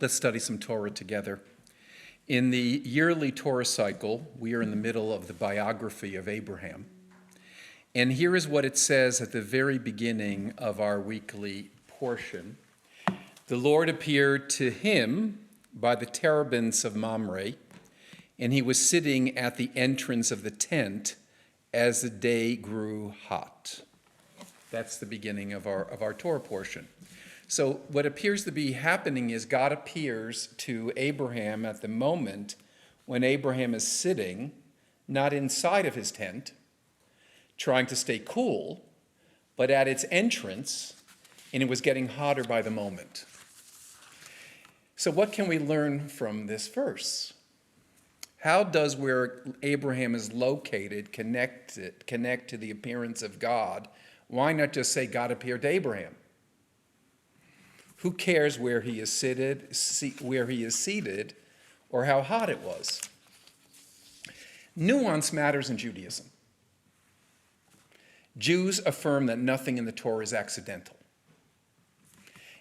Let's study some Torah together. In the yearly Torah cycle, we are in the middle of the biography of Abraham. And here is what it says at the very beginning of our weekly portion. The Lord appeared to him by the terebinths of Mamre, and he was sitting at the entrance of the tent as the day grew hot. That's the beginning of our Torah portion. So what appears to be happening is God appears to Abraham at the moment when Abraham is sitting, not inside of his tent, trying to stay cool, but at its entrance, and it was getting hotter by the moment. So what can we learn from this verse? How does where Abraham is located connect to the appearance of God? Why not just say God appeared to Abraham? Who cares where he is seated, or how hot it was? Nuance matters in Judaism. Jews affirm that nothing in the Torah is accidental.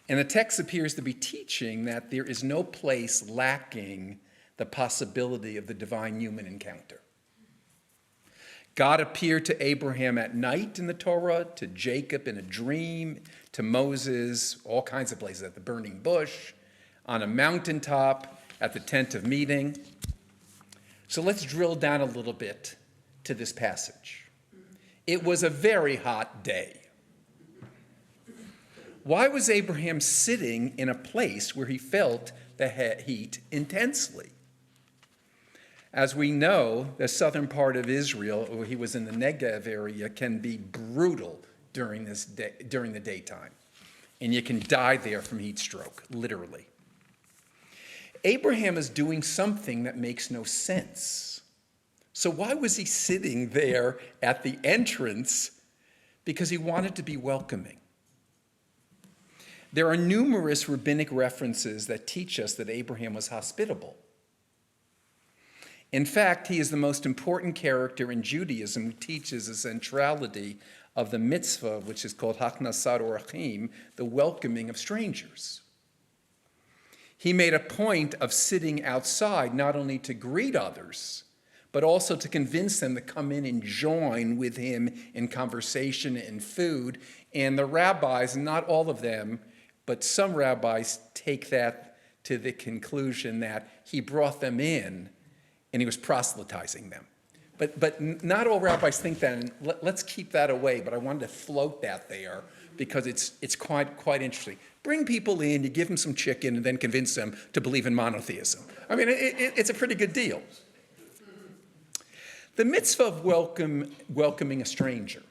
And the text appears to be teaching that there is no place lacking the possibility of the divine-human encounter. God appeared to Abraham at night in the Torah, to Jacob in a dream, to Moses, all kinds of places, at the burning bush, on a mountaintop, at the tent of meeting. So let's drill down a little bit to this passage. It was a very hot day. Why was Abraham sitting in a place where he felt the heat intensely? As we know, the southern part of Israel, where he was in the Negev area, can be brutal during the daytime. And you can die there from heat stroke, literally. Abraham is doing something that makes no sense. So why was he sitting there at the entrance? Because he wanted to be welcoming. There are numerous rabbinic references that teach us that Abraham was hospitable. In fact, he is the most important character in Judaism who teaches the centrality of the mitzvah, which is called Haknasat Orachim, the welcoming of strangers. He made a point of sitting outside not only to greet others, but also to convince them to come in and join with him in conversation and food. And the rabbis, not all of them, but some rabbis take that to the conclusion that he brought them in and he was proselytizing them. But not all rabbis think that, and let's keep that away, but I wanted to float that there because it's quite interesting. Bring people in, you give them some chicken, and then convince them to believe in monotheism. I mean, it's a pretty good deal. The mitzvah of welcoming a stranger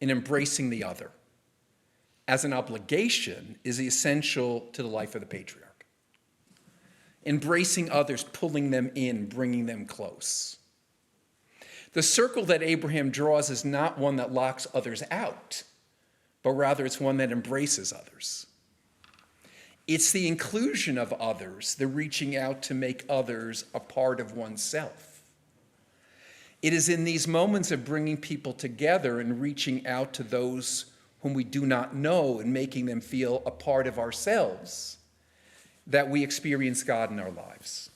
and embracing the other as an obligation is essential to the life of the patriarch. Embracing others, pulling them in, bringing them close. The circle that Abraham draws is not one that locks others out, but rather it's one that embraces others. It's the inclusion of others, the reaching out to make others a part of oneself. It is in these moments of bringing people together and reaching out to those whom we do not know and making them feel a part of ourselves that we experience God in our lives.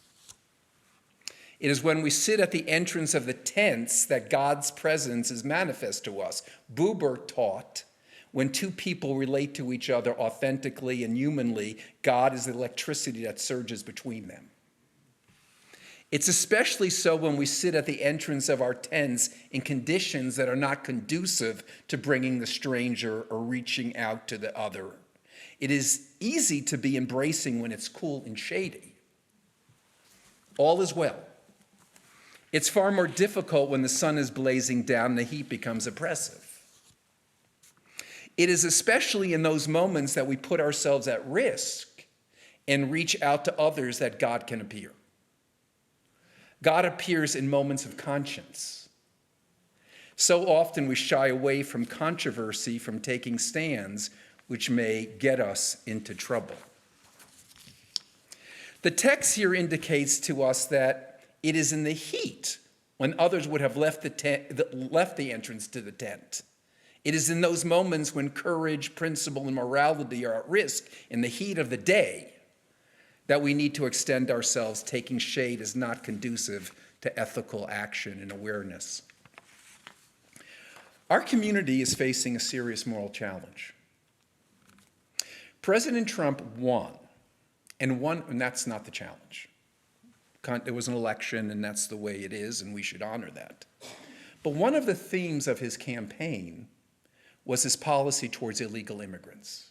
It is when we sit at the entrance of the tents that God's presence is manifest to us. Buber taught, when two people relate to each other authentically and humanly, God is the electricity that surges between them. It's especially so when we sit at the entrance of our tents in conditions that are not conducive to bringing the stranger or reaching out to the other. It is easy to be embracing when it's cool and shady. All is well. It's far more difficult when the sun is blazing down and the heat becomes oppressive. It is especially in those moments that we put ourselves at risk and reach out to others that God can appear. God appears in moments of conscience. So often we shy away from controversy, from taking stands, which may get us into trouble. The text here indicates to us that it is in the heat when others would have left the entrance to the tent. It is in those moments when courage, principle, and morality are at risk in the heat of the day that we need to extend ourselves. Taking shade is not conducive to ethical action and awareness. Our community is facing a serious moral challenge. President Trump won, and that's not the challenge. It was an election, and that's the way it is, and we should honor that. But one of the themes of his campaign was his policy towards illegal immigrants.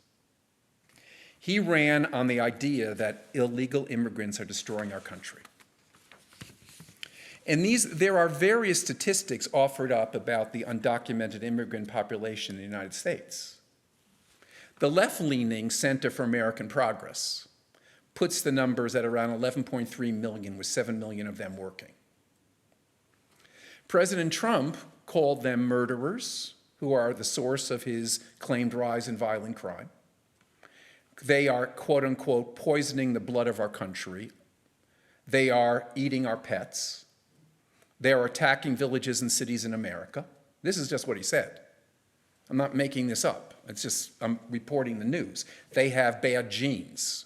He ran on the idea that illegal immigrants are destroying our country. And there are various statistics offered up about the undocumented immigrant population in the United States. The left-leaning Center for American Progress puts the numbers at around 11.3 million, with 7 million of them working. President Trump called them murderers, who are the source of his claimed rise in violent crime. They are, quote unquote, poisoning the blood of our country. They are eating our pets. They are attacking villages and cities in America. This is just what he said. I'm not making this up. I'm reporting the news. They have bad genes.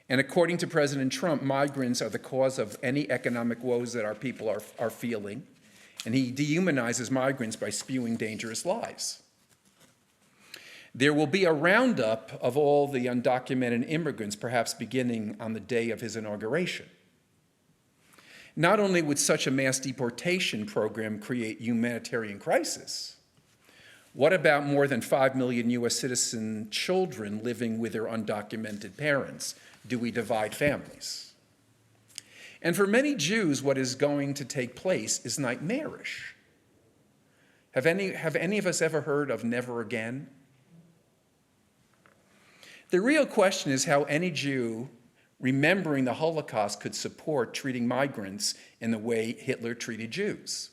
And according to President Trump, migrants are the cause of any economic woes that our people are feeling. And he dehumanizes migrants by spewing dangerous lies. There will be a roundup of all the undocumented immigrants, perhaps beginning on the day of his inauguration. Not only would such a mass deportation program create humanitarian crisis, what about more than 5 million US citizen children living with their undocumented parents? Do we divide families? And for many Jews, what is going to take place is nightmarish. Have any of us ever heard of never again? The real question is how any Jew remembering the Holocaust could support treating migrants in the way Hitler treated Jews,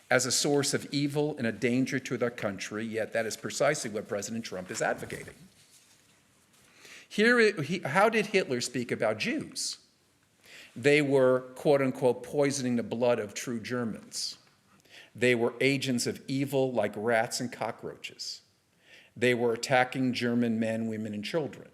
as a source of evil and a danger to their country, yet that is precisely what President Trump is advocating. How did Hitler speak about Jews? They were, quote unquote, poisoning the blood of true Germans. They were agents of evil like rats and cockroaches. They were attacking German men, women, and children.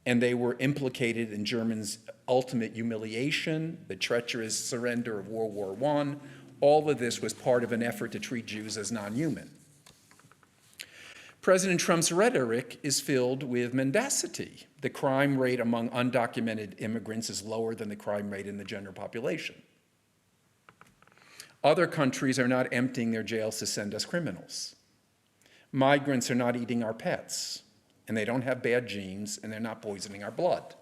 And they were implicated in Germans' ultimate humiliation, the treacherous surrender of World War I. All of this was part of an effort to treat Jews as non-human. President Trump's rhetoric is filled with mendacity. The crime rate among undocumented immigrants is lower than the crime rate in the general population. Other countries are not emptying their jails to send us criminals. Migrants are not eating our pets, and they don't have bad genes, and they're not poisoning our blood.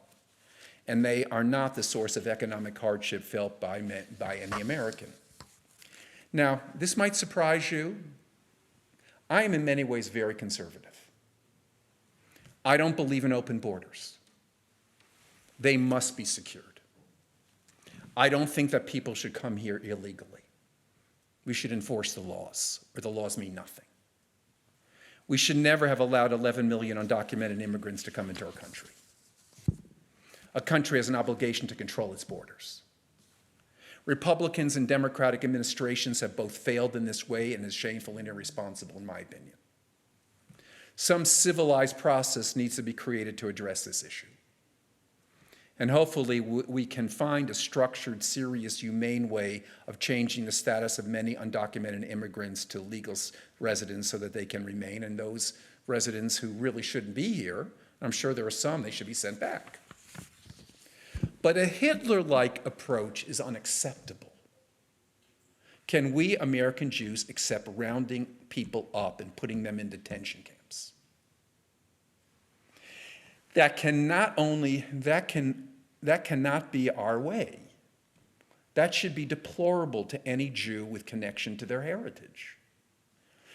And they are not the source of economic hardship felt by any American. Now, this might surprise you. I am in many ways very conservative. I don't believe in open borders. They must be secured. I don't think that people should come here illegally. We should enforce the laws, or the laws mean nothing. We should never have allowed 11 million undocumented immigrants to come into our country. A country has an obligation to control its borders. Republicans and Democratic administrations have both failed in this way and is shameful and irresponsible, in my opinion. Some civilized process needs to be created to address this issue. And hopefully we can find a structured, serious, humane way of changing the status of many undocumented immigrants to legal residents so that they can remain, and those residents who really shouldn't be here, I'm sure there are some, they should be sent back. But a Hitler-like approach is unacceptable. Can we American Jews accept rounding people up and putting them in detention camps? That cannot be our way. That should be deplorable to any Jew with connection to their heritage.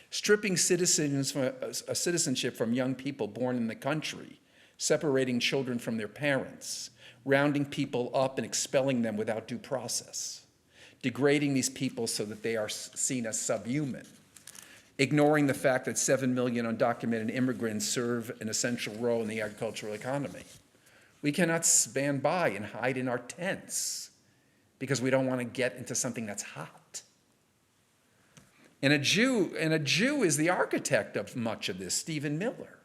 Stripping citizenship from young people born in the country, separating children from their parents, rounding people up and expelling them without due process, degrading these people so that they are seen as subhuman, ignoring the fact that 7 million undocumented immigrants serve an essential role in the agricultural economy. We cannot stand by and hide in our tents because we don't want to get into something that's hot. And a Jew is the architect of much of this, Stephen Miller.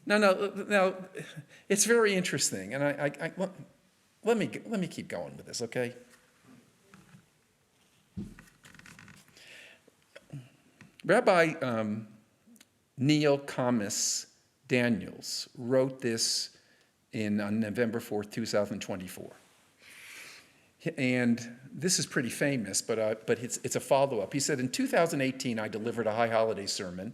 No, it's very interesting, and let me keep going with this, okay? Rabbi Neil Kamas Daniels wrote this on November 4th, 2024. And this is pretty famous, but it's a follow-up. He said, in 2018, I delivered a high holiday sermon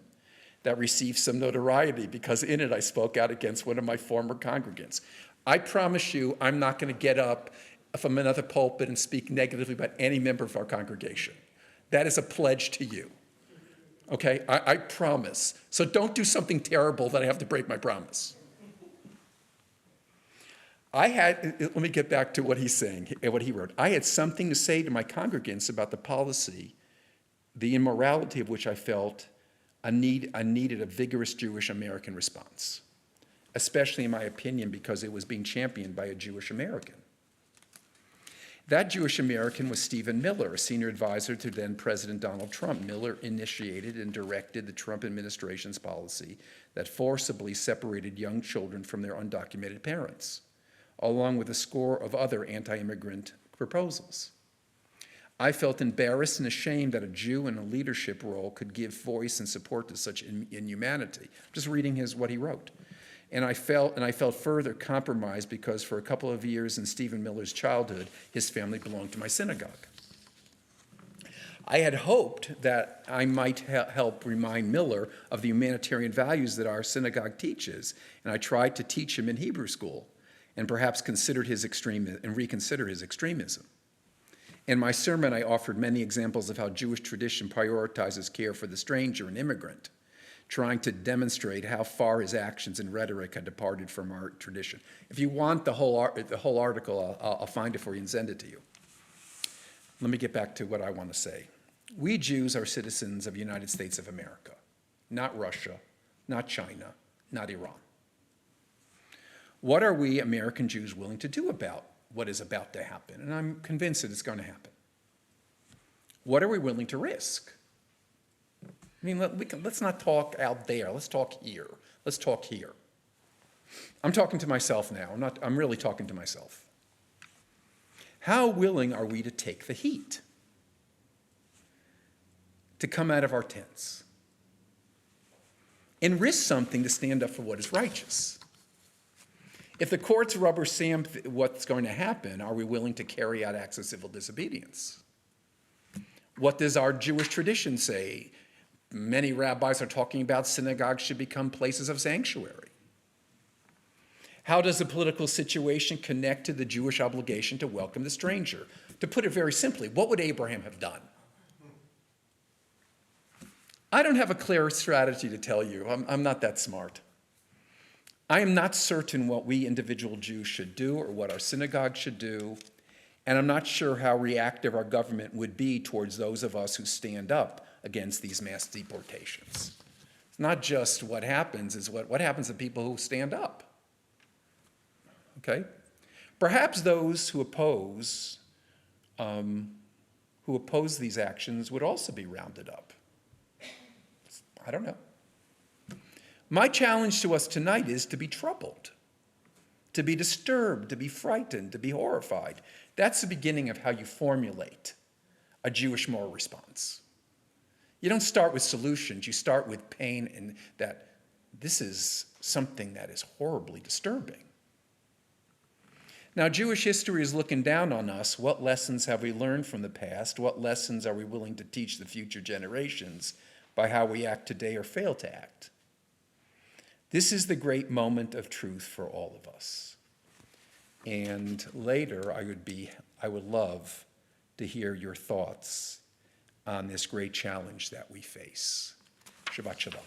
that received some notoriety because in it I spoke out against one of my former congregants. I promise you I'm not going to get up from another pulpit and speak negatively about any member of our congregation. That is a pledge to you. Okay, I promise. So don't do something terrible that I have to break my promise. Let me get back to what he's saying, what he wrote. I had something to say to my congregants about the policy, the immorality of which I felt I needed a vigorous Jewish American response, especially in my opinion because it was being championed by a Jewish American. That Jewish American was Stephen Miller, a senior advisor to then President Donald Trump. Miller initiated and directed the Trump administration's policy that forcibly separated young children from their undocumented parents, along with a score of other anti-immigrant proposals. I felt embarrassed and ashamed that a Jew in a leadership role could give voice and support to such inhumanity. Just reading what he wrote. And I felt further compromised because for a couple of years in Stephen Miller's childhood, his family belonged to my synagogue. I had hoped that I might help remind Miller of the humanitarian values that our synagogue teaches, and I tried to teach him in Hebrew school and perhaps reconsider his extremism. In my sermon, I offered many examples of how Jewish tradition prioritizes care for the stranger and immigrant, trying to demonstrate how far his actions and rhetoric had departed from our tradition. If you want the whole article, I'll find it for you and send it to you. Let me get back to what I want to say. We Jews are citizens of the United States of America, not Russia, not China, not Iran. What are we American Jews willing to do about what is about to happen? And I'm convinced that it's going to happen. What are we willing to risk? I mean, let's not talk out there. Let's talk here. Let's talk here. I'm talking to myself now. I'm really talking to myself. How willing are we to take the heat? To come out of our tents? And risk something to stand up for what is righteous? If the courts rubber stamp what's going to happen, are we willing to carry out acts of civil disobedience? What does our Jewish tradition say? Many rabbis are talking about synagogues should become places of sanctuary. How does the political situation connect to the Jewish obligation to welcome the stranger? To put it very simply, what would Abraham have done? I don't have a clear strategy to tell you. I'm not that smart. I am not certain what we individual Jews should do or what our synagogue should do, and I'm not sure how reactive our government would be towards those of us who stand up against these mass deportations. It's not just what happens, it's what happens to people who stand up. Okay? Perhaps those who oppose these actions would also be rounded up. I don't know. My challenge to us tonight is to be troubled, to be disturbed, to be frightened, to be horrified. That's the beginning of how you formulate a Jewish moral response. You don't start with solutions, you start with pain and that this is something that is horribly disturbing. Now, Jewish history is looking down on us. What lessons have we learned from the past? What lessons are we willing to teach the future generations by how we act today or fail to act? This is the great moment of truth for all of us. And later, I would love to hear your thoughts on this great challenge that we face. Shabbat Shalom.